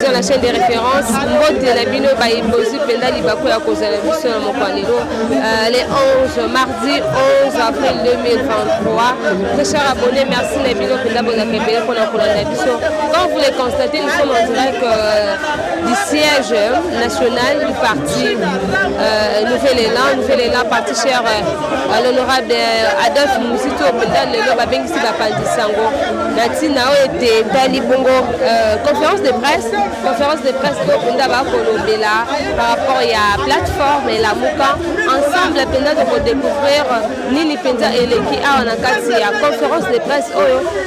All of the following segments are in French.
Dans la chaîne de référence, les 11 mardi 11 avril 2023. Très chers abonnés, merci Comme vous le constatez, nous sommes en direct du siège national du parti Nouvel Élan, parti cher l'honorable Adolphe Muzito, conférence de presse par rapport à la plateforme et la Mouka. Ensemble, de découvrir Nini Penza et Leki à la conférence de presse.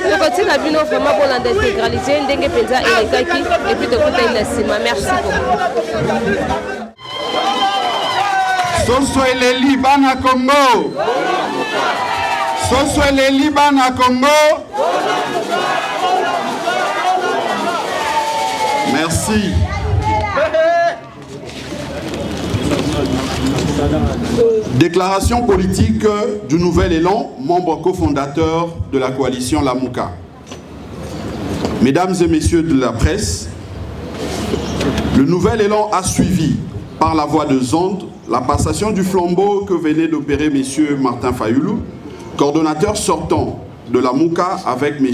Le côté n'a vraiment pour l'intégralité, Ndenge Penza et Leki, et puis de côté de Sima. Merci beaucoup. Soso les Liban à Congo. Soso les Liban à Congo. Merci. Déclaration politique du Nouvel Élan, membre cofondateur de la coalition Lamouka. Mesdames et messieurs de la presse, le Nouvel Élan a suivi par la voix de Zonde la passation du flambeau que venait d'opérer M. Martin Fayoulou, coordonnateur sortant de la Mouka, avec M.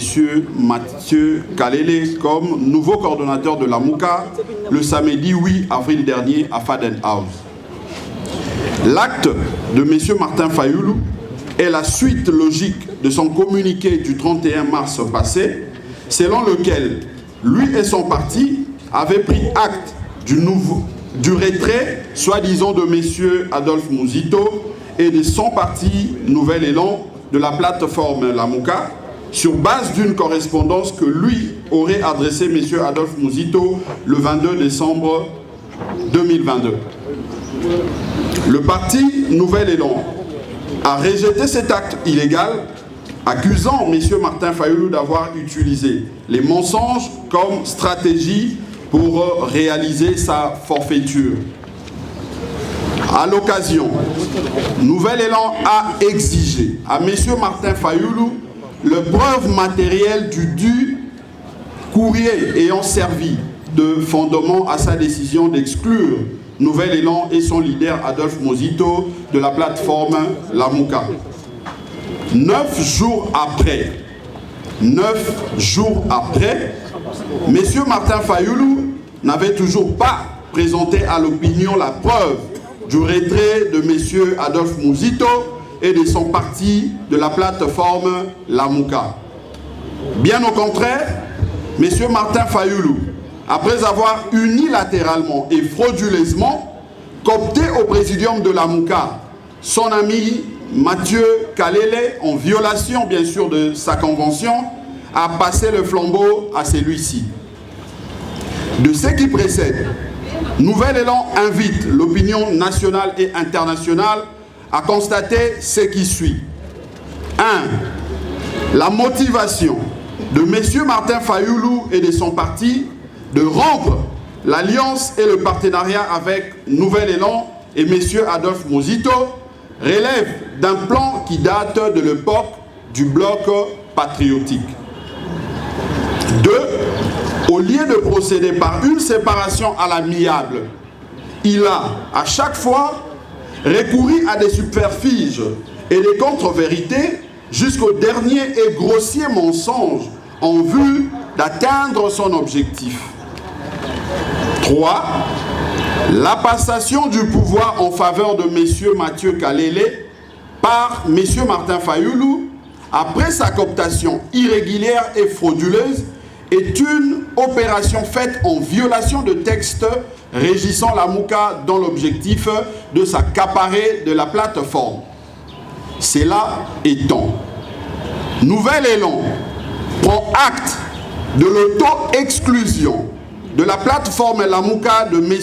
Mathieu Kalele comme nouveau coordonnateur de la Mouka le samedi 8 avril dernier à Faden House. L'acte de M. Martin Fayoulou est la suite logique de son communiqué du 31 mars passé, selon lequel lui et son parti avaient pris acte du retrait, soi-disant, de M. Adolphe Muzito et de son parti Nouvel Élan de la plateforme Lamouka, sur base d'une correspondance que lui aurait adressée M. Adolphe Muzito le 22 décembre 2022. Le parti Nouvel Élan a rejeté cet acte illégal, accusant M. Martin Fayoulou d'avoir utilisé les mensonges comme stratégie pour réaliser sa forfaiture. À l'occasion, Nouvel Élan a exigé à M. Martin Fayoulou le preuve matérielle du courrier ayant servi de fondement à sa décision d'exclure Nouvel Élan et son leader Adolphe Muzito de la plateforme Lamouka. 9 jours après, M. Martin Fayoulou n'avait toujours pas présenté à l'opinion la preuve du retrait de M. Adolphe Muzito et de son parti de la plateforme Lamouka. Bien au contraire, M. Martin Fayoulou, après avoir unilatéralement et frauduleusement coopté au présidium de Lamouka son ami Mathieu Kalele, en violation bien sûr de sa convention, a passé le flambeau à celui-ci. De ce qui précède, Nouvel Élan invite l'opinion nationale et internationale à constater ce qui suit. 1. La motivation de M. Martin Fayoulou et de son parti de rompre l'alliance et le partenariat avec Nouvel Élan et M. Adolphe Muzito relève d'un plan qui date de l'époque du bloc patriotique. 2. Au lieu de procéder par une séparation à l'amiable, il a, à chaque fois, recouru à des subterfuges et des contre-vérités jusqu'au dernier et grossier mensonge en vue d'atteindre son objectif. 3. La passation du pouvoir en faveur de M. Mathieu Kalele par M. Martin Fayoulou, après sa cooptation irrégulière et frauduleuse, est une opération faite en violation de textes régissant la Mouka dans l'objectif de s'accaparer de la plateforme. Cela étant, Nouvel Élan prend acte de l'auto-exclusion de la plateforme Lamouka de M.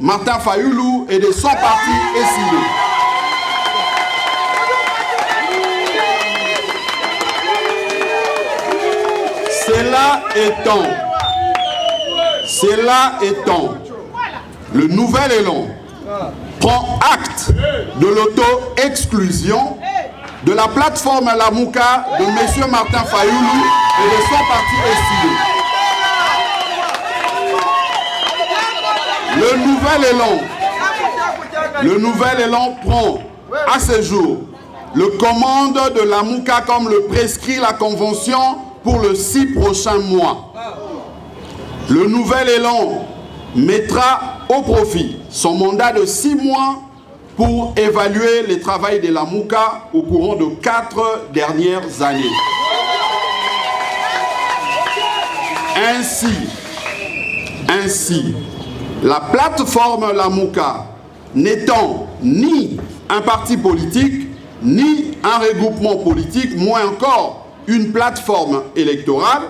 Martin Fayoulou et de son parti SID. Cela étant, le Nouvel Élan prend acte de l'auto-exclusion de la plateforme Lamouka de M. Martin Fayoulou et de son parti SID. Le nouvel élan prend à ce jour le commande de la Mouka comme le prescrit la convention pour les 6 prochains mois. Le nouvel élan mettra au profit son mandat de 6 mois pour évaluer le travail de la Mouka au courant de 4 dernières années. Ainsi, la plateforme La Mouka n'étant ni un parti politique, ni un regroupement politique, moins encore une plateforme électorale,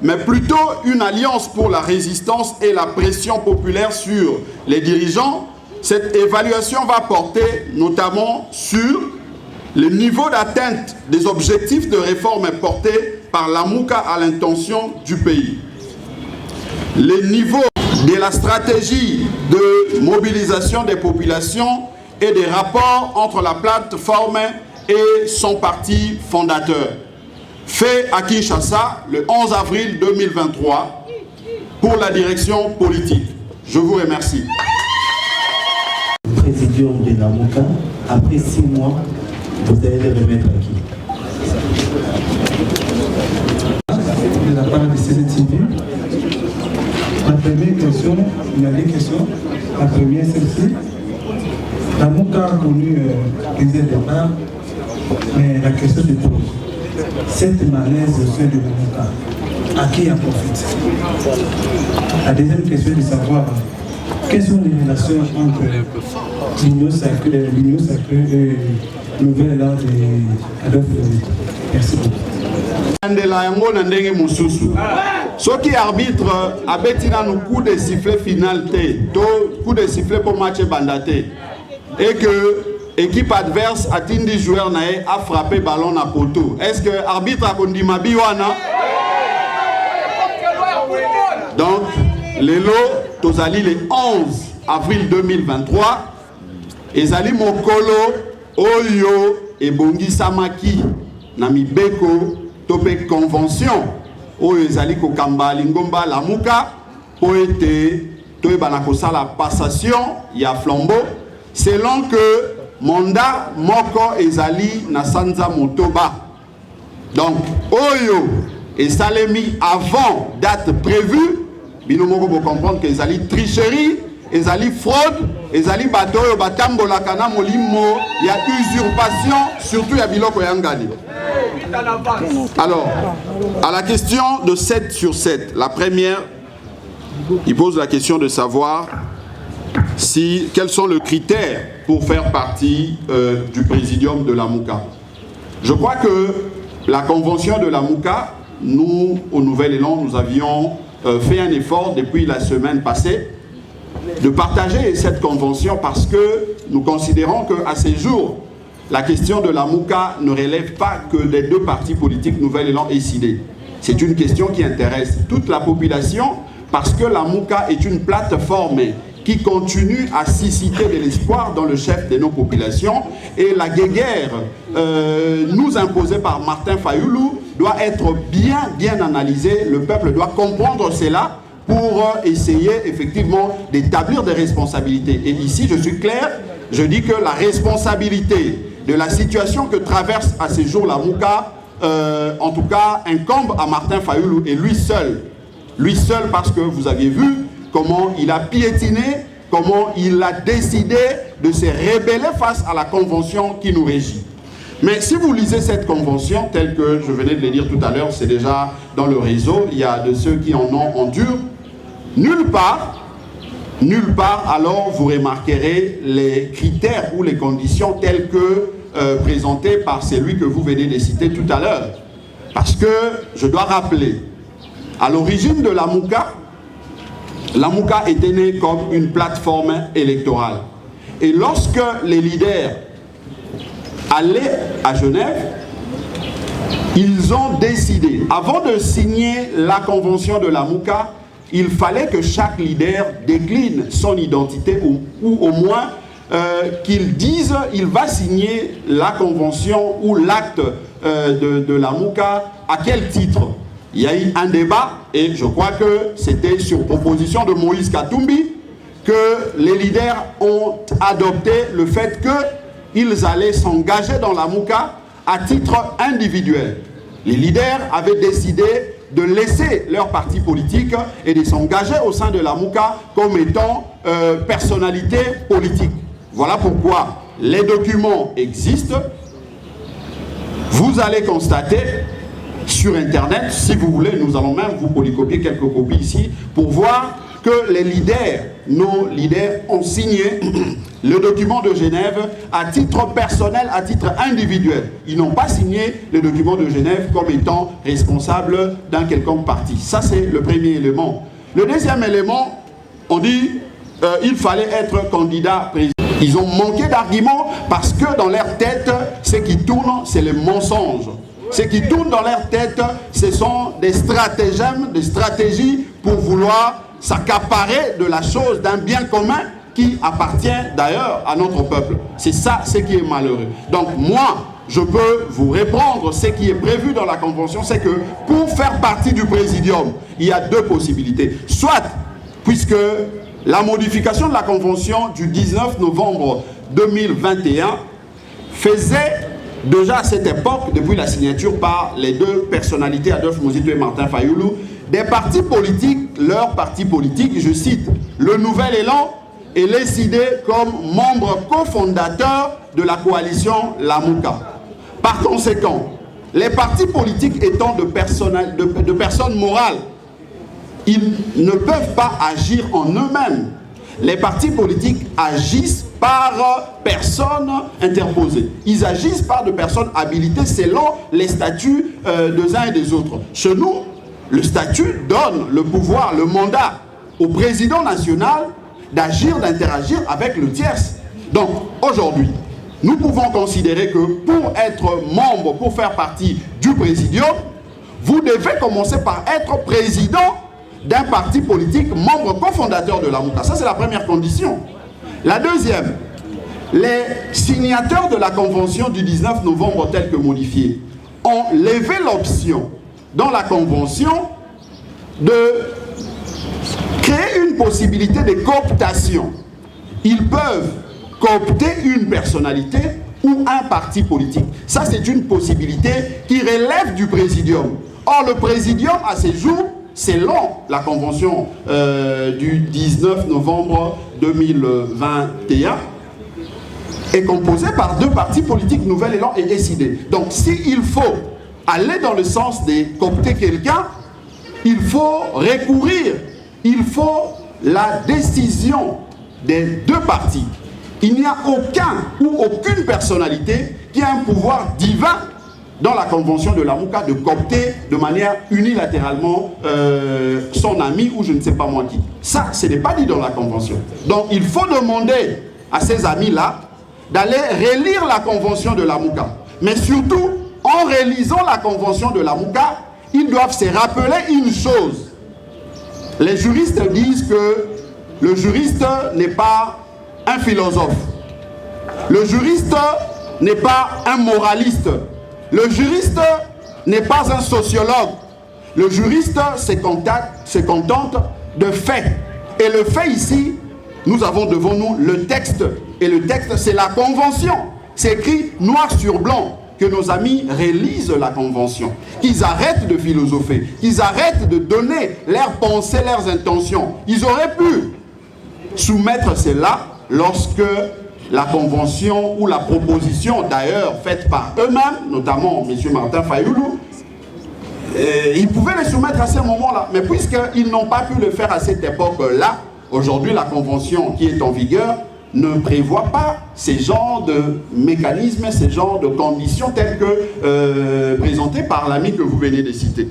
mais plutôt une alliance pour la résistance et la pression populaire sur les dirigeants. Cette évaluation va porter notamment sur le niveau d'atteinte des objectifs de réforme portés par la Mouka à l'intention du pays. Le niveau de la stratégie de mobilisation des populations et des rapports entre la plateforme et son parti fondateur. Fait à Kinshasa le 11 avril 2023 pour la direction politique. Je vous remercie. Présidium de la Mouka, après 6 mois, vous allez le remettre à qui? De la part de CCTV. La première question, il y a 2 questions. La première, celle-ci. La Mouka a connu des départs, mais la question se pose. Cette malaise au sein de la Mouka, à qui en profite? La deuxième question est de savoir quelles sont les relations entre l'Union sacrée et le nouvel élan d'Adolphe Muzitu. Merci beaucoup. Ceux qui arbitrent abetina nous coup de sifflet final coup de sifflet pour match bandaté et que l'équipe adverse a tindi joueur nae a frappé ballon à poteau. Est-ce que l'arbitre a conduit ma biwana? Donc, les lots, tozali le 11 avril 2023, et zali mokolo oyo et bongi samaki na mibeko topé convention oyo ezali ko kamba lingomba la Mouka po ete toyebana kosala passation ya flambeau selon que mandat moko ezali na sanza motoba. Donc oyo esalemi avant date prévue, bino moko bo comprendre que ezali tricherie, ezali fraude, ezali bato oyo batambolaka na molimo ya usurpation, surtout ya biloko ya ngani. Alors, à la question de 7 sur 7, la première, il pose la question de savoir quels sont les critères pour faire partie du présidium de la Mouka. Je crois que la convention de la Mouka, nous, au Nouvel Élan, nous avions fait un effort depuis la semaine passée de partager cette convention parce que nous considérons qu'à ces jours, la question de la Mouka ne relève pas que des 2 partis politiques Nouvel Élan et SIDE. C'est une question qui intéresse toute la population parce que la Mouka est une plateforme qui continue à susciter de l'espoir dans le chef de nos populations. Et la guéguerre nous imposée par Martin Fayoulou doit être bien analysée. Le peuple doit comprendre cela pour essayer effectivement d'établir des responsabilités. Et ici, je suis clair, je dis que la responsabilité de la situation que traverse à ces jours la Mouka, en tout cas, incombe à Martin Fayoulou et lui seul. Lui seul parce que vous aviez vu comment il a piétiné, comment il a décidé de se rebeller face à la convention qui nous régit. Mais si vous lisez cette convention, telle que je venais de le dire tout à l'heure, c'est déjà dans le réseau, il y a de ceux qui en ont endure, nulle part, alors vous remarquerez les critères ou les conditions telles que présentées par celui que vous venez de citer tout à l'heure. Parce que je dois rappeler, à l'origine de la Mouka était née comme une plateforme électorale. Et lorsque les leaders allaient à Genève, ils ont décidé, avant de signer la convention de la Mouka, il fallait que chaque leader décline son identité ou au moins qu'il dise il va signer la convention ou l'acte de la Mouka à quel titre. Il y a eu un débat et je crois que c'était sur proposition de Moïse Katumbi que les leaders ont adopté le fait qu'ils allaient s'engager dans la Mouka à titre individuel. Les leaders avaient décidé de laisser leur parti politique et de s'engager au sein de la Mouka comme étant personnalité politique. Voilà pourquoi les documents existent. Vous allez constater sur Internet, si vous voulez, nous allons même vous polycopier quelques copies ici pour voir que les leaders, nos leaders ont signé le document de Genève à titre personnel, à titre individuel. Ils n'ont pas signé le document de Genève comme étant responsable d'un quelconque parti. Ça, c'est le premier élément. Le deuxième élément, on dit il fallait être candidat président. Ils ont manqué d'arguments parce que dans leur tête, ce qui tourne, c'est le mensonge. Ce qui tourne dans leur tête, ce sont des stratagèmes, des stratégies pour vouloir s'accaparer de la chose, d'un bien commun qui appartient d'ailleurs à notre peuple. C'est ça ce qui est malheureux. Donc moi, je peux vous répondre, ce qui est prévu dans la convention, c'est que pour faire partie du présidium, il y a deux possibilités. Soit, puisque la modification de la convention du 19 novembre 2021 faisait déjà à cette époque, depuis la signature par les deux personnalités, Adolphe Muzito et Martin Fayoulou, des partis politiques, leur parti politique, je cite, le Nouvel Élan, est décidé comme membre cofondateur de la coalition La Mouka. Par conséquent, les partis politiques étant de personnes morales, ils ne peuvent pas agir en eux-mêmes. Les partis politiques agissent par personnes interposées. Ils agissent par de personnes habilitées selon les statuts des uns et des autres. Chez nous, le statut donne le pouvoir, le mandat au président national d'agir, d'interagir avec le tierce. Donc, aujourd'hui, nous pouvons considérer que pour être membre, pour faire partie du présidium, vous devez commencer par être président d'un parti politique, membre cofondateur de la Mouka. Ça, c'est la première condition. La deuxième, les signataires de la convention du 19 novembre telle que modifiée ont levé l'option dans la convention de créer une possibilité de cooptation. Ils peuvent coopter une personnalité ou un parti politique. Ça, c'est une possibilité qui relève du présidium. Or, le présidium, à ces jours, selon la convention du 19 novembre 2021, est composé par deux partis politiques, Nouvel Élan et décidé. Donc, s'il faut aller dans le sens de coopter quelqu'un, il faut recourir, il faut la décision des deux partis. Il n'y a aucun ou aucune personnalité qui a un pouvoir divin dans la convention de la Mouka de coopter de manière unilatéralement son ami ou je ne sais pas moi qui. Ça, ce n'est pas dit dans la convention. Donc, il faut demander à ces amis-là d'aller relire la convention de la Mouka. Mais surtout, en relisant la convention de la Mouka, ils doivent se rappeler une chose. Les juristes disent que le juriste n'est pas un philosophe. Le juriste n'est pas un moraliste. Le juriste n'est pas un sociologue. Le juriste se contente de faits. Et le fait ici, nous avons devant nous le texte. Et le texte, c'est la convention. C'est écrit noir sur blanc. Que nos amis réalisent la convention. Qu'ils arrêtent de philosopher. Qu'ils arrêtent de donner leurs pensées, leurs intentions. Ils auraient pu soumettre cela lorsque la convention ou la proposition d'ailleurs faite par eux-mêmes, notamment M. Martin Fayoulou, ils pouvaient les soumettre à ce moment-là. Mais puisqu'ils n'ont pas pu le faire à cette époque-là, aujourd'hui la convention qui est en vigueur ne prévoit pas ces genres de mécanismes, ces genres de conditions telles que présentées par l'ami que vous venez de citer.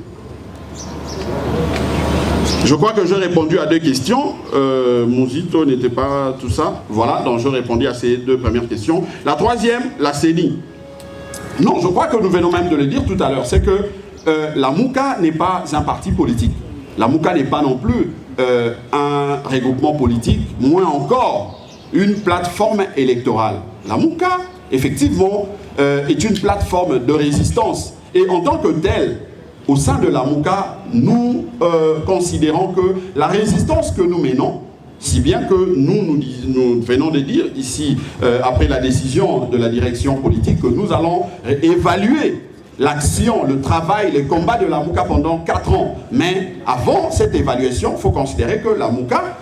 Je crois que j'ai répondu à deux questions. Muzito n'était pas tout ça. Voilà, donc je répondis à ces deux premières questions. La troisième, la CENI. Non, je crois que nous venons même de le dire tout à l'heure. C'est que la Mouka n'est pas un parti politique. La Mouka n'est pas non plus un regroupement politique, moins encore une plateforme électorale. La Mouka, effectivement, est une plateforme de résistance. Et en tant que telle, au sein de la Mouka, nous considérons que la résistance que nous menons, Si bien que nous venons de dire ici, après la décision de la direction politique, que nous allons évaluer l'action, le travail, les combats de la MOUCA pendant 4 ans. Mais avant cette évaluation, il faut considérer que la MOUCA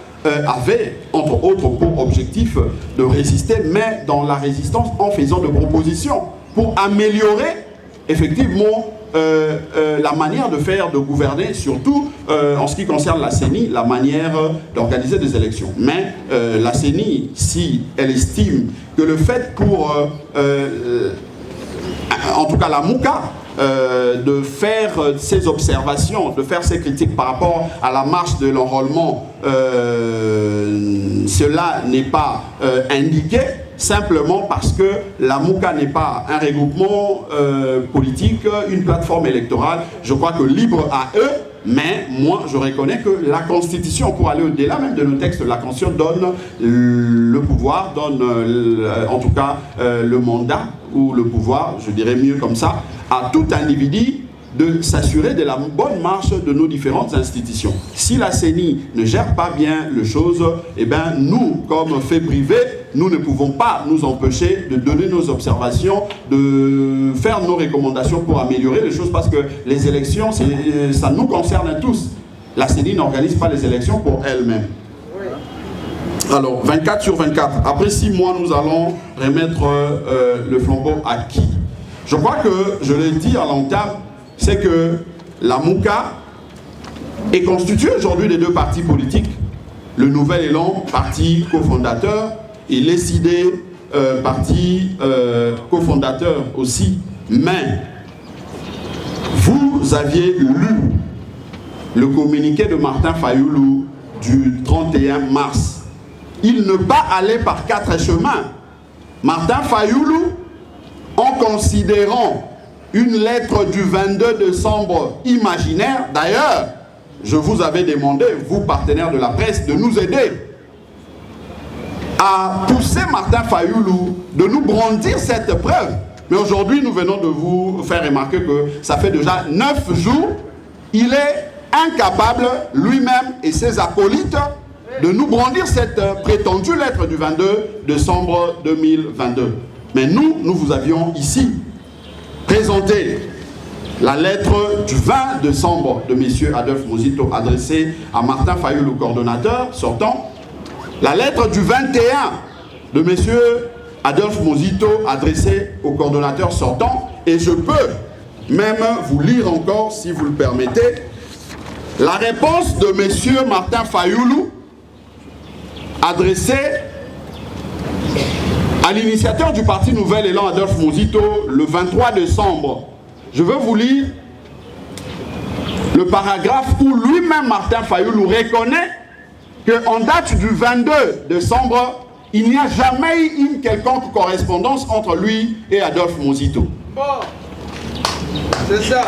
avait, entre autres, pour objectif de résister, mais dans la résistance en faisant de propositions pour améliorer effectivement la manière de faire, de gouverner, surtout en ce qui concerne la CENI, la manière d'organiser des élections. Mais la CENI, si elle estime que le fait pour, en tout cas la MOUCA, de faire ses observations, de faire ses critiques par rapport à la marche de l'enrôlement, cela n'est pas indiqué, simplement parce que la MOUCA n'est pas un regroupement politique, une plateforme électorale. Je crois que libre à eux, mais moi je reconnais que la Constitution, pour aller au-delà même de nos textes, la Constitution donne le pouvoir, donne en tout cas le mandat, ou le pouvoir, je dirais mieux comme ça, à tout individu de s'assurer de la bonne marche de nos différentes institutions. Si la CENI ne gère pas bien les choses, eh bien nous, comme fait privé, nous ne pouvons pas nous empêcher de donner nos observations, de faire nos recommandations pour améliorer les choses, parce que les élections, ça nous concerne tous. La CENI n'organise pas les élections pour elle-même. Alors, 24 sur 24. Après 6 mois, nous allons remettre le flambeau à qui? Je crois que, je l'ai dit à l'entame, c'est que la MOUCA est constituée aujourd'hui des 2 partis politiques. Le Nouvel Élan, parti cofondateur, et l'ESID, parti cofondateur aussi. Mais, vous aviez lu le communiqué de Martin Fayoulou du 31 mars. Il ne pas aller par 4 chemins. Martin Fayoulou, en considérant une lettre du 22 décembre imaginaire, d'ailleurs, je vous avais demandé, vous partenaires de la presse, de nous aider à pousser Martin Fayoulou de nous brandir cette preuve. Mais aujourd'hui, nous venons de vous faire remarquer que ça fait déjà 9 jours, il est incapable, lui-même et ses acolytes, de nous brandir cette prétendue lettre du 22 décembre 2022. Mais nous vous avions ici présenté la lettre du 20 décembre de M. Adolphe Muzito adressée à Martin Fayoulou, coordonnateur sortant. La lettre du 21 de M. Adolphe Muzito adressée au coordonnateur sortant. Et je peux même vous lire encore, si vous le permettez, la réponse de M. Martin Fayoulou adressée à l'initiateur du parti Nouvel Élan, Adolphe Muzito, le 23 décembre. Je veux vous lire le paragraphe où lui-même, Martin Fayoulou, reconnaît qu'en date du 22 décembre, il n'y a jamais eu une quelconque correspondance entre lui et Adolphe Muzito. C'est ça.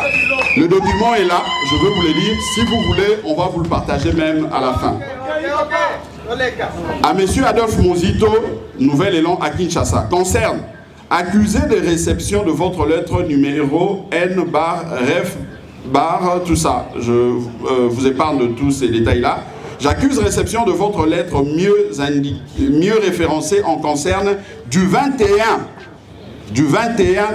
Le document est là, je veux vous le lire. Si vous voulez, on va vous le partager même à la fin. À M. Adolphe Muzito, Nouvel Élan à Kinshasa, concerne accusé de réception de votre lettre numéro N/Ref/ tout ça. Je vous épargne de tous ces détails-là. J'accuse réception de votre lettre mieux référencée en concerne du 21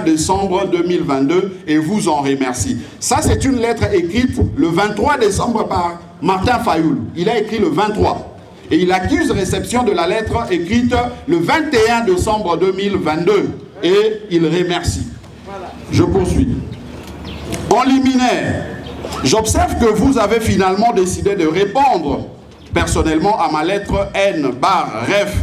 décembre 2022 et vous en remercie. Ça, c'est une lettre écrite le 23 décembre par Martin Fayoulou. Il a écrit le 23. Et il accuse réception de la lettre écrite le 21 décembre 2022. Et il remercie. Je poursuis. En liminaire, j'observe que vous avez finalement décidé de répondre personnellement à ma lettre N/Ref,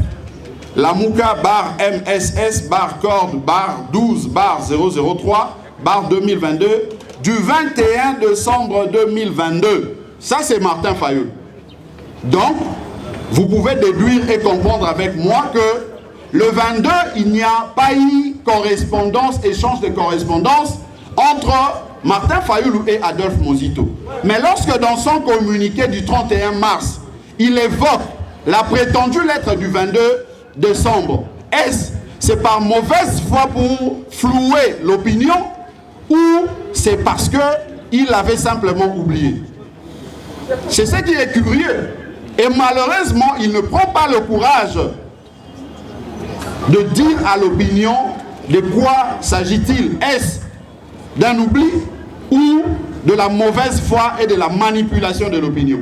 la MOUCA/MSS/corde/12/003/2022 du 21 décembre 2022. Ça, c'est Martin Fayoulou. Donc, vous pouvez déduire et comprendre avec moi que le 22, il n'y a pas eu correspondance, échange de correspondance entre Martin Fayoulou et Adolphe Muzito. Mais lorsque dans son communiqué du 31 mars, il évoque la prétendue lettre du 22 décembre, c'est par mauvaise foi pour flouer l'opinion ou c'est parce qu'il avait simplement oublié? C'est ce qui est curieux. Et malheureusement, il ne prend pas le courage de dire à l'opinion de quoi s'agit-il. Est-ce d'un oubli ou de la mauvaise foi et de la manipulation de l'opinion?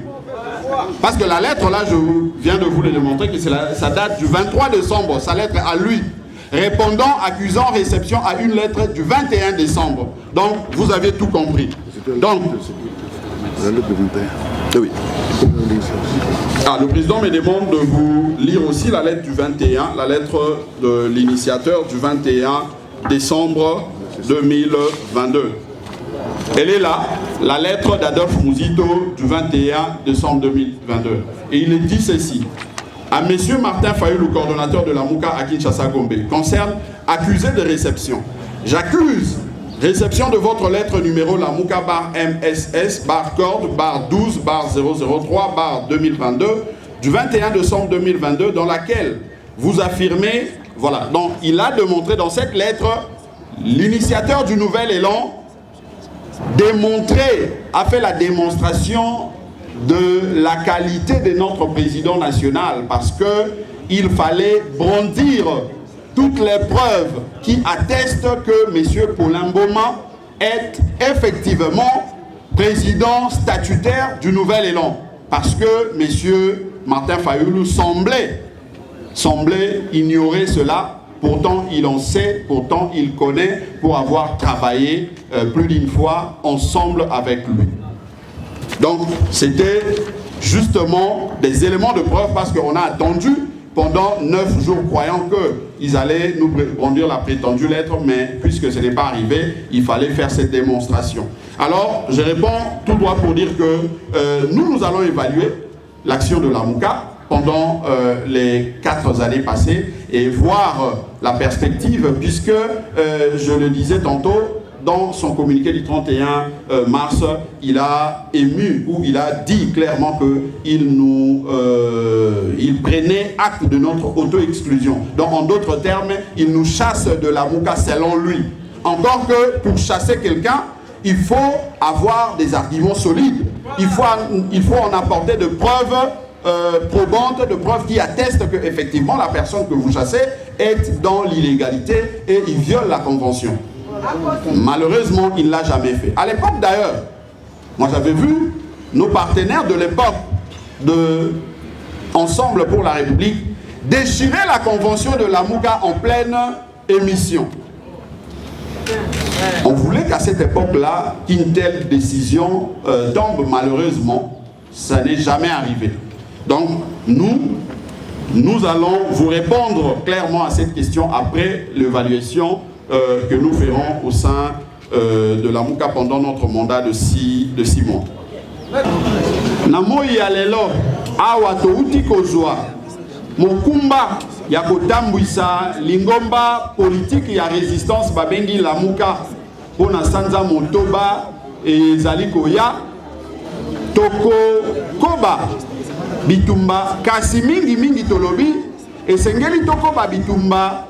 Parce que la lettre, là, je viens de vous le démontrer, que ça date du 23 décembre, sa lettre à lui, répondant, accusant réception à une lettre du 21 décembre. Donc, vous avez tout compris. Donc, la lettre du 21. Oui. Le président me demande de vous lire aussi la lettre du 21, la lettre de l'initiateur du 21 décembre 2022. Elle est là, la lettre d'Adolphe Mouzito du 21 décembre 2022. Et il est dit ceci. À M. Martin Fayoulou, coordonnateur de la MOUCA à Kinshasa-Gombe, concerne accusé de réception. J'accuse réception de votre lettre numéro la MOUCA bar MSS bar corde bar 12 bar 003 bar 2022 du 21 décembre 2022 dans laquelle vous affirmez, voilà, donc il a démontré dans cette lettre, l'initiateur du nouvel élan a fait la démonstration de la qualité de notre président national parce qu'il fallait brandir toutes les preuves qui attestent que M. Paulin Mboma est effectivement président statutaire du nouvel élan. Parce que M. Martin Fayoulou semblait ignorer cela. Pourtant, il en sait, pourtant, il connaît pour avoir travaillé plus d'une fois ensemble avec lui. Donc, c'était justement des éléments de preuve parce qu'on a attendu pendant 9 jours, croyant qu'ils allaient nous brandir la prétendue lettre, mais puisque ce n'est pas arrivé, il fallait faire cette démonstration. Alors, je réponds tout droit pour dire que nous allons évaluer l'action de la MOUCA pendant les 4 années passées et voir la perspective, puisque, je le disais tantôt, dans son communiqué du 31 mars, il a ému ou il a dit clairement qu'il il prenait acte de notre auto-exclusion. Donc en d'autres termes, il nous chasse de la MOUCA selon lui. Encore que pour chasser quelqu'un, il faut avoir des arguments solides. Il faut en apporter de preuves probantes, de preuves qui attestent que effectivement la personne que vous chassez est dans l'illégalité et il viole la convention. Malheureusement, il ne l'a jamais fait. À l'époque d'ailleurs, moi j'avais vu nos partenaires de l'époque de Ensemble pour la République déchirer la convention de la MOUCA en pleine émission. On voulait qu'à cette époque-là, qu'une telle décision tombe. Malheureusement, ça n'est jamais arrivé. Donc, nous allons vous répondre clairement à cette question après l'évaluation que nous ferons au sein de la MOUCA pendant notre mandat de 6 mois. Namoi ya lelo awa touti kozwa mokumba ya kotambwisa lingomba politique ya résistance babengi la MOUCA pona sanza motoba ezali koya toko koba bitumba kasi mingi tolobi esengeli tokoba bitumba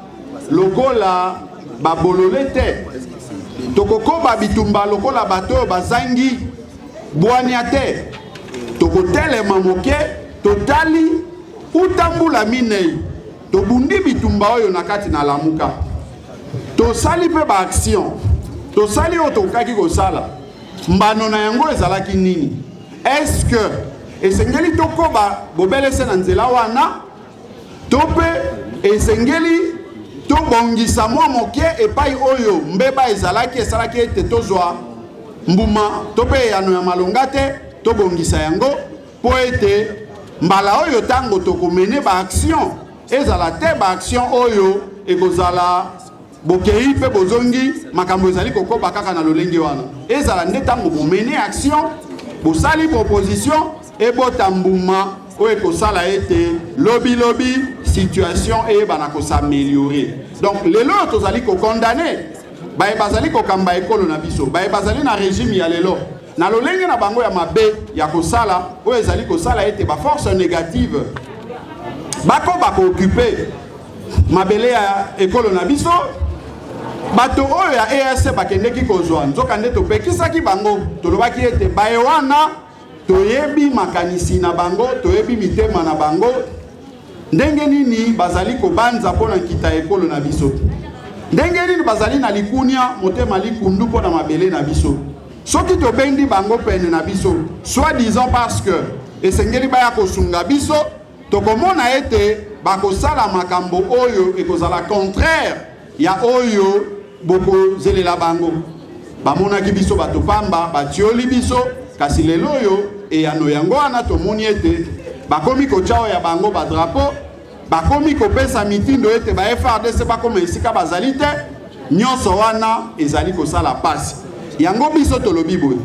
lokola babololete tokokoba bitumba lokola bato bazangi bwania te tokotelema moke totali utambula minei tobundi bitumba oyo nakati na la MOUCA tosali pe ba action tosali oyo tokaki kosala mbano na yango ezalaki nini. Est-ce que esengeli tokoba bobelese na nzela wana tope esengeli tobongisa mwa moke epai oyo mbeba ezalaki esalaki ete tozwa mbuma tope yano ya malonga te tobongisa yango po ete mbala oyo tango tokomene ba action ezala te ba action oyo ekozala bokei pe bozongi makambo ezali kokoba kaka na lolenge wana ezala nde tango bomene action bosali proposition ebota mbuma oyo ekosala ete lobi situation eyebana kosaméliorer. Donc lelo tozali kokondane baye bazali kokamba ekolo na biso baye bazali na régime ya lelo na lolenge na bango ya mabe ya kosala oyo ezali kosala ete ba force négative bako occuper mabele ya ekolo na biso bato oyo ya EAC bakendeki kozwa nzoka nde topekisaki bango tolobaki ete baye wana toyebi makanisi na bango, toyebi mitema na bango, ndenge nini bazali kobanza pona kita ekolo na biso. Ndenge nini bazali na likunia motema likundu pona mabele na biso. Soki tobendi bango pene na biso, soit disant parce que esengeli baya kosunga biso, tokomona ete bakosala makambo oyo ekozala contraire ya oyo boko zelela bango. Bamonaki biso bato pamba, batioli biso, kasi lelo oyo eyano yango wana tomoni ete bakomi kochao ya bango ba drapeau, bakomi kopesa mitindo ete ba FRDC bakoma esika bazali te, nyonso wana ezali kosala pasi. Yango biso tolobi boye.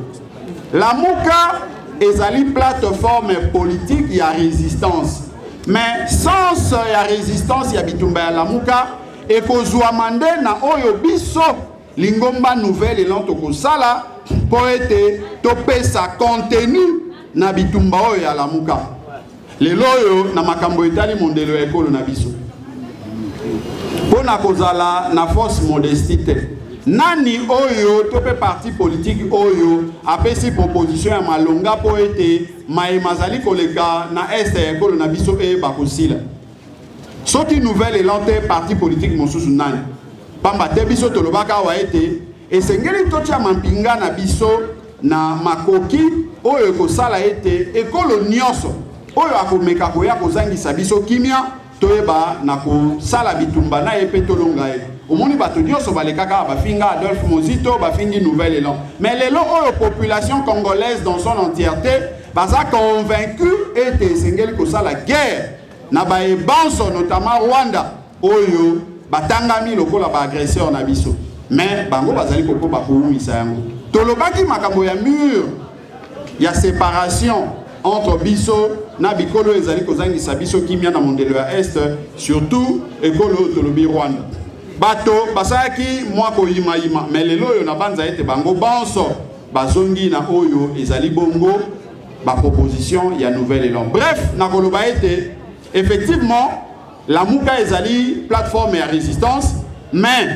Lamuka ezali plateforme politique ya résistance. Mais sans ya résistance ya bitumba ya Lamuka ekozwa mande na oyo biso lingomba nouvelle elan tokosala po ete topesa contenu na bitumba oyo ya Lamuka. Lelo oyo na makambo etali mondelo ya ekolo na biso. Pona kozala na force modestite. Nani oyo tope parti politique oyo apesi proposition ya malonga po ete maemazali koleka na este ya ekolo na biso e bakosila. Soki nouvelle elante parti politique mosusu nani. Pamba te biso tolobaka wa ete esengeli totia mampinga na biso na makoki oyo ekosala ete ekolo nyonso oyo akomeka koya kozangisa biso kimia toyeba na kosala bitumba na epe tolonga e. Omoni bato nyonso balekaka bafinga Adolphe Mozito bafingi nouvelle élan. Mais lelo oyo population congolaise dans son entièreté baza convaincu ete esengeli kosala guerre na baebanso notamment Rwanda oyo batangami lokola ba agresseur na biso. Mais bango bazali koko bakoumisa yango. Tolobaki makambo ya mur ya séparation entre biso na bikolo ezali kozangisa biso kimia na mondelo ya est, surtout ekolo tolobi Rwanda. Bato basaki mwa koyima yima, mais lelo oyo na banza ete bango banso bazongi na oyo ezali bongo ba proposition ya nouvelle élan. Bref, na koloba ete effectivement Lamuka ezali plateforme ya résistance, mais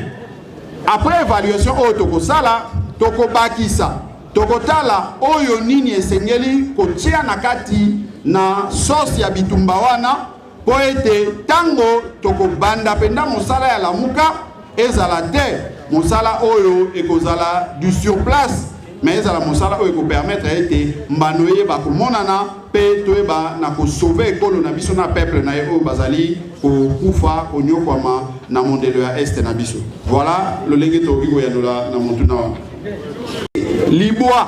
après évaluation oyo tokosala tokobakisa tokotala oyo nini esengeli kotia na kati na source ya bitumba wana po ete tango tokobanda penda mosala ya Lamuka ezala te mosala oyo ekozala du surplace, mais ezala mosala oyo ekopermettre ete mbanoye bakomonana pe toyeba na kosauve ekolo na biso na peuple na ye oyo bazali kokufa konyokwama na mondelo ya este na biso. Voilà lolenge tokoki koyanola na montuna wana. Libwa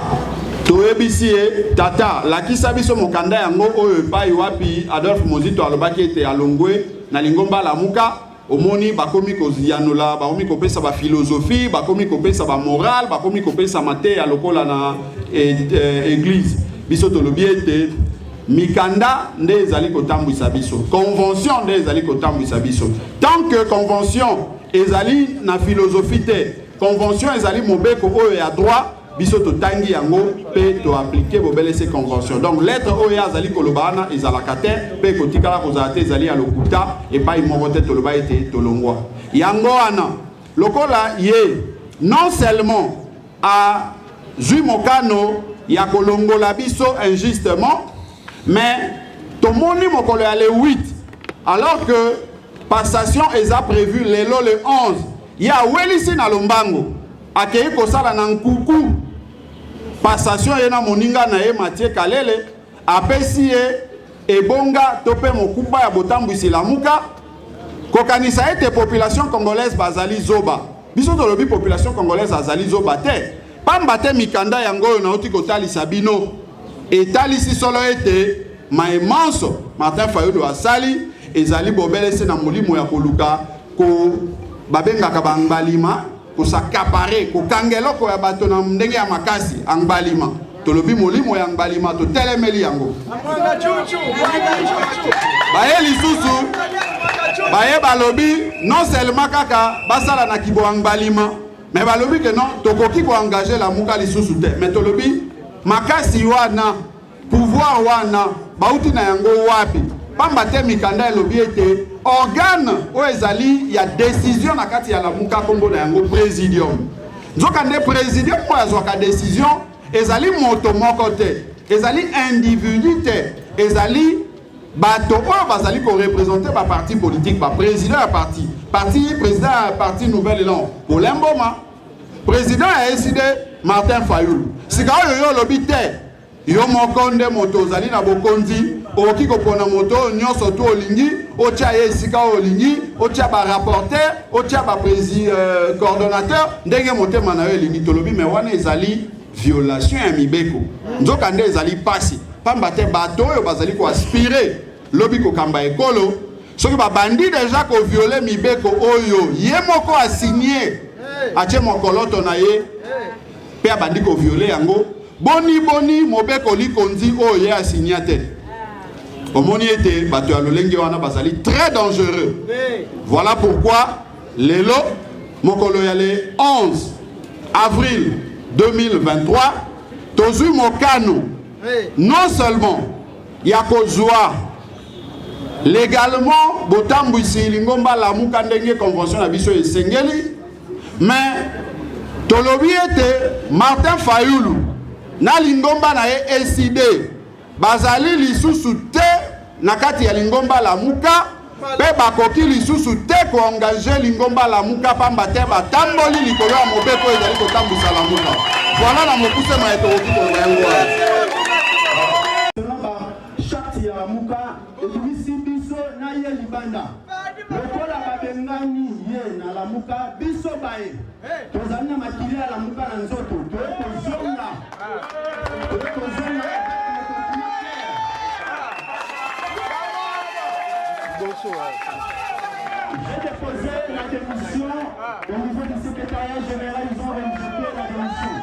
toyebisi ye tata lakisa biso mokanda yango oyo epai wapi Adolphe Mozito alobaki ete alongwe na lingomba Lamuka. Omoni bakomi koziyanola bakomi kopesa ba philosophie bakomi kopesa ba morale bakomi kopesa mate ya lokola na église. Biso tolobi ete mikanda nde ezali kotambwisa biso, convention nde ezali kotambwisa biso. Tant que convention ezali na philosophie te, convention ezali mobeko oyo ya droit, biso totangi yango pe to appliquer bobele ces conventions. Donc lettre oyo azali kolobana ezalaka te pe kotikala kozala te ezali ya lokuta epai moko te toloba ete tolongwa. Yango wana lokola ye non seulement a zui mokano ya kolongola biso injustement, mais tomoni mokolo ya le 8 alors que passation eza prévu lelo le 11 ya welisi na lombango akei kosala na nkuku passation ye na moninga na ye Mathieu Kalele apesi ye ebonga tope mokuba ya botambwisi Lamuka kokanisa ete population congolaise bazali zoba. Biso tolobi population congolaise azali zoba te, pamba te mikanda yango oyo nauti kotalisa bino etalisi solo ete maemanso Martin Fayulu asali ezali bobelese na molimo ya koluka ko babengaka bangbalima kosakapare kokangeloko ya bato na ndenge ya makasi angbalima tolobi molimo ya angbalima to telemeli yango baye lisusu baye balobi non seulement kaka basala na kibo angbalima mais balobi que non tokoki ko engager Lamuka lisusu te, mais tolobi makasi wana pouvoir wana bauti na yango wapi pamba te mikanda elobi ete organe o ezali ya décision na kati ya Lamuka kombo na yango présidium. Nzoka nde présidium po azwaka décision ezali moto moko te, ezali individu te, ezali bato oyo bazali ko représenter ba parti politique, ba président ya parti président ya parti Nouvel Élan Paulin Mboma, président a décidé Martin Fayoulou. Sika oyo yo lobi te yo moko nde moto ozali na bokonzi okoki kopona moto nyonso to olingi otia ye esika olingi otia ba rapporteur otia ba coordonnateur ndenge motema na yo elingi tolobi me wana ezali violation ya mibeko nzoka nde ezali pasi pamba te bato oyo bazali ko aspirer lobi ko kamba ekolo soki babandi déjà ko violer mibeko oyo ye moko a signé atie mokoloto na ye pe abandi ko violer yango boni mobeko likonzi oyo ye a signé te omoni ete bato ya lolenge wana bazali très dangereux. Voilà pourquoi lelo mokolo ya le 11 avril 2023 tozui mokano non seulement ya kozwa légalement botambwisi lingomba lamuka ndenge convention na biso esengeli mais tolobi ete Martin Fayoulou na lingomba na ye eside bazali lisusu te na kati ya lingomba lamuka pe bakoki lisusu te ko engager lingomba lamuka pamba te batamboli likolo ya mobeko ezali kotambwisa lamuka. Voilà na mokuse ma etokoki kongo charte ya lamuka elwisi biso na ye libanda lokola babengani ye na lamuka biso baye tozali na makili ya lamuka na nzoto tokozonga j'ai déposé la démission au niveau du secrétariat général, ils ont rejeté la démission.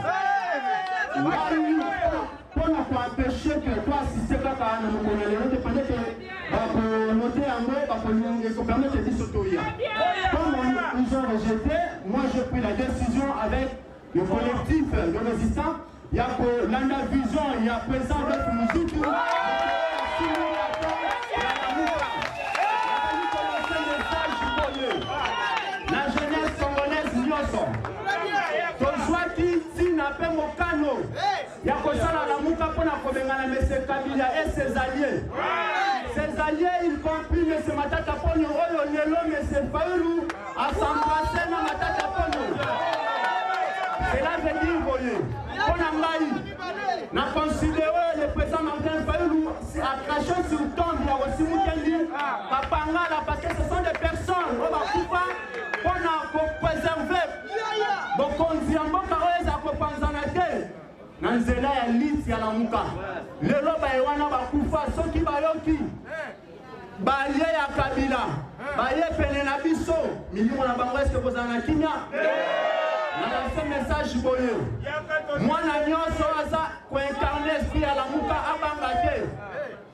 Pour empêcher que toi assister à un dépendait que noter un mot, pour permettre de s'autoriser. Comme ils ont rejeté, moi j'ai pris la décision avec le collectif de résistants. Il y a l'Anda Vision, il y a présent de Mouzoutou. La jeunesse congolaise nyonso tozwaki ntina mpe mokano ya kosala lamuka mpona kobengana M. Kabila et ses alliés. Ses alliés, y compris M. Matata Ponyo oyo lelo M. Fayoulou a s'embrasser na Matata Ponyo. Cela veut dire boye mpona ngai na considéré le président Martin Fayoulou a craché sur tombe ya Rossi Mukendi Kapangala parce que ce sont des personnes oyo bakufa mpona kopréserve bokonzi ya mboka oyo eza kopanzana te na nzela ya liti ya lamuka. Lelo baye wana bakufa soki bayoki baye ya Kabila baye pene na biso milimo na bango eske kozala na kimia na lancé message boye mwana nyonso aza koincarne esprit ya lamuka abanga te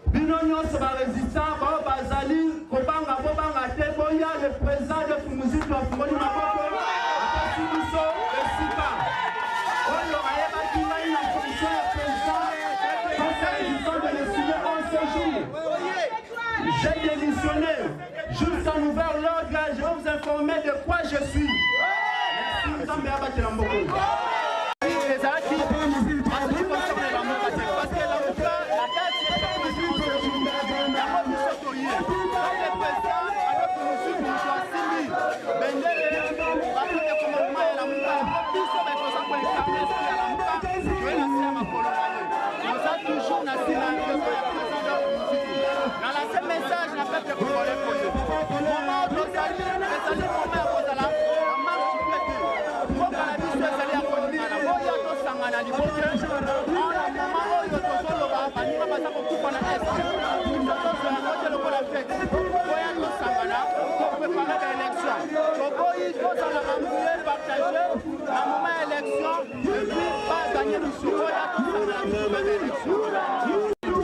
bino nyonso barésistant bao bazali kobanga bobanga te boya le président de Fumuzitu afungoli maboko apesi biso esika oyo ayebaki ngai na fonction ya président conseil résistant de le signer 11 jours. J'ai démissionné juste en ouvert l'ordre, je vais vous informer de quoi je suis. Merci, Nzambe abatela mboko.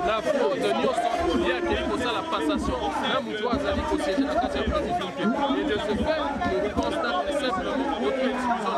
La faute de Nyonso, il y a quelque chose à la passation, même où toi, Zali, au siège de la case présidentielle. Et de ce fait, on constate simplement notre exclusion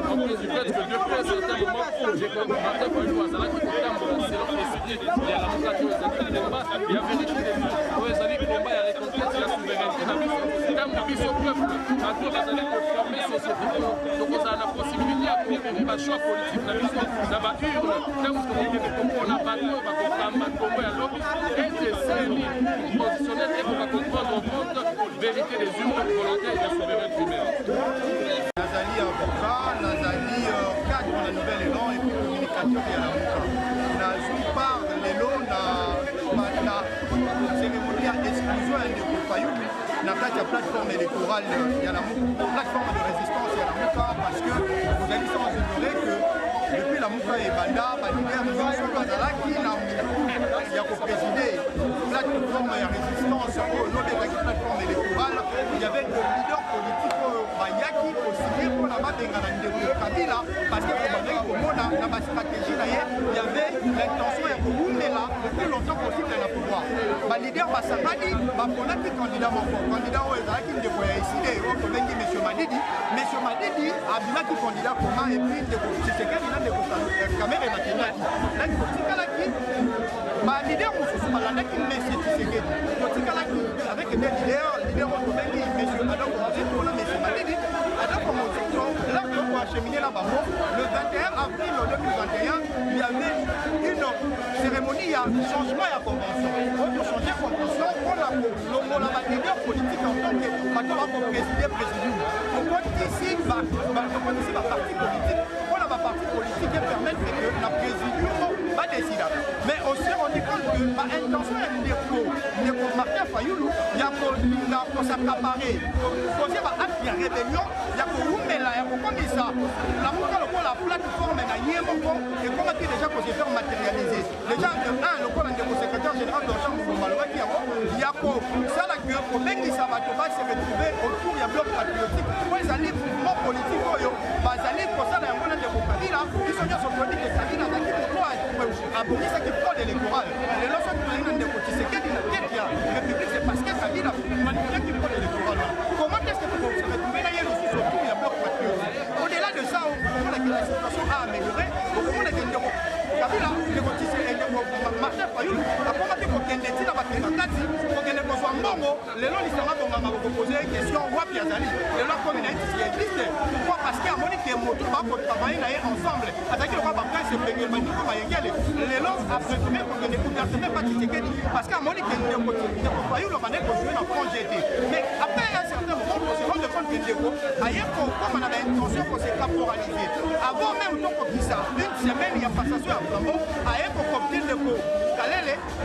en plus du fait que depuis un certain moment, j'ai connu Martin Fayoulou Azala qui est en train de selon les civils, il y a la mutation des acteurs de combat, il y a vérifié des filles, il y a des combats, il y a des conquêtes, il y a la souveraineté, il y a des peuple, à tout Azali pour former société, donc on a la possibilité à référer ma choix politique na biso na ba urne ntango tokokende kopona bato bakokamba nkombo ya lobi ete seni positionnel ekoka comprendre en compte vérité des urnes volontaires et souverains primaires. Nazali avocat, Nazali cadre de la nouvelle élan et puis communicateur de la Mouka. Nazali part de l'élo na cérémonie d'exclusion et de Koufayou. Na plateforme électorale, il y a la plateforme de résistance et la Mouka parce que vous avez sans ignorer que depuis la Mouka et Banda, leader de Vincent Bazala qui a présidé la plateforme de résistance au nom de la plateforme électorale, il y avait le leader politique Bayaki aussi pour la Kabila parce que dans la stratégie il y avait l'intention de rouler là le plus longtemps possible dans le pouvoir. Le leader Bassakadi, Baponaki candidat qui ne pouvait décider, M. Madidi. M. Madidi a dit candidat comment et puis c'est quelqu'un qui a dit caméra et matinale. Là, il faut que le leader qui M. Tshisekedi, avec des leaders automatique, M. Adolphe Mozito, M. Madidi, Adolphe Mozito, là, on va acheminer là-bas. Le 21 avril 2021, il y avait une cérémonie, un changement à la convention. On peut changer la convention, on a le leader politique en tant que président. On compte ici ma parti politique. On a ma parti politique qui permet que la présidence va décider. Mais aussi, on dit compte que ma intention est de Martin Fayoulou, il y a pour s'accaparer, pour dire qu'il y a rébellion, il y a pour vous, mais là, il y a pour comme ça. La plateforme est et comment déjà qu'on s'est fait matérialiser. Déjà, le secrétaire général de la Chambre de Maloua qui il y a pour ça, pour même qui ça va se retrouver autour du bloc patriotique. Pour les alliés mouvements politiques, les alliés pour ça, ils sont bien sur le politique de Sabine, à Boris qui prend l'électoral. Les lorsque nous avons des politiques, c'est qu'il y a la République, c'est parce que Sabine a manipulé qui prend l'électoral. Comment est-ce que vous se retrouvez là, il y a le sous autour du bloc patriotique. Au-delà de ça, la situation a amélioré. Kabila, Martin Fayoulou a commencé pour qu'il y ait des mbongo, les gens qui posé une question, les gens comme ils existent. Pourquoi? Parce qu'il y a un qui est moto, pour travailler ensemble. Avec le roi Bakay, c'est le Manico Mayengele. Les gens, après tout, pour que les couverts ne pas Tshisekedi. Parce qu'il y a un qui est moto, Fayoulou va construire un projet GT. Mais après un certain moment, on se rend compte que ailleurs, comme on avait l'intention qu'on s'est caporalisé. Avant même temps pour qui ça, une semaine, il y a passation à Flambeau, ailleurs pour obtenir le pot.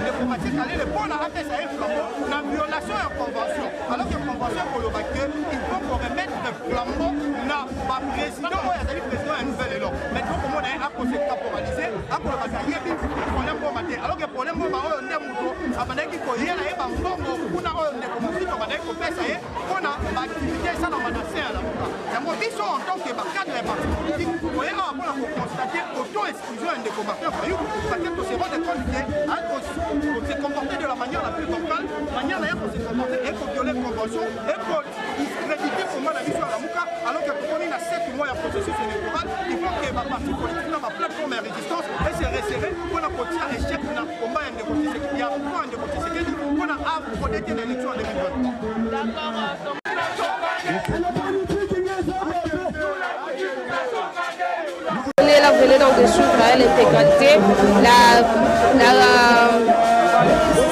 Les problématiques allaient les bonnes à ça est flambeau, la violation et la convention. Alors que la convention pour le baquet, il faut qu'on remette le flambeau n'a pas président, il y a des présidents un nouvel élan. Maintenant, comment on a un procès caporalisé, à pour le bataille, il faut problème pour mater. Alors que le problème pour on est mouton, avant qu'il y ait un bongo, on a un commencé, on a un fait ça y est, on a activité ça dans Manassé à la Mouka. Et moi, ils sont en tant que cadre des partis politiques, vous voyez, on a constaté auto-exclusion des combattants, parce que tout se rend compte qu'on s'est comporté de la manière la plus vocale, manière d'ailleurs qu'on s'est comporté et qu'on violait la convention et qu'on discrédité pour moi la mission à la Mouka, alors que pour qu'on a 7 mois de processus électoral, il faut que ma partie politique, ma plateforme de résistance, et c'est resserré pour la politique échec dans le combat de côté il y a un point de côté sécurité pour la affronter l'élection en 2023. D'accord. Là, vous venez donc de suivre l'intégralité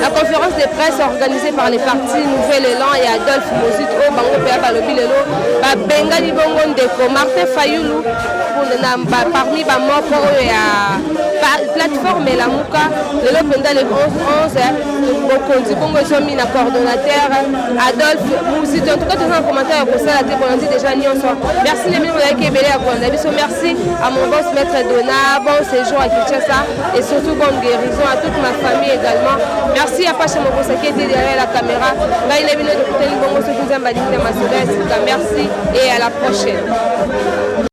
la conférence de presse organisée par les partis Nouvel Élan et Adolphe Mozito au Bango Péa Balobi Lelo, Bengali Bongo Ndeko, Martin Fayoulou, parmi les membres de la plateforme et la Mouka, Lelo pendant les 11, Bokondi Bongo Zomi, la coordonnateur, Adolphe Mozito. En tout cas, tout un commentaire pour ça, on dit déjà Nyonso. Merci les membres qui sont venus à Kouanabiso. Merci à mon boss maître Dona, bon séjour à Kinshasa et surtout bonne guérison à toute ma famille également. Merci à Pacha Mokosa qui était derrière la caméra. Merci et à la prochaine.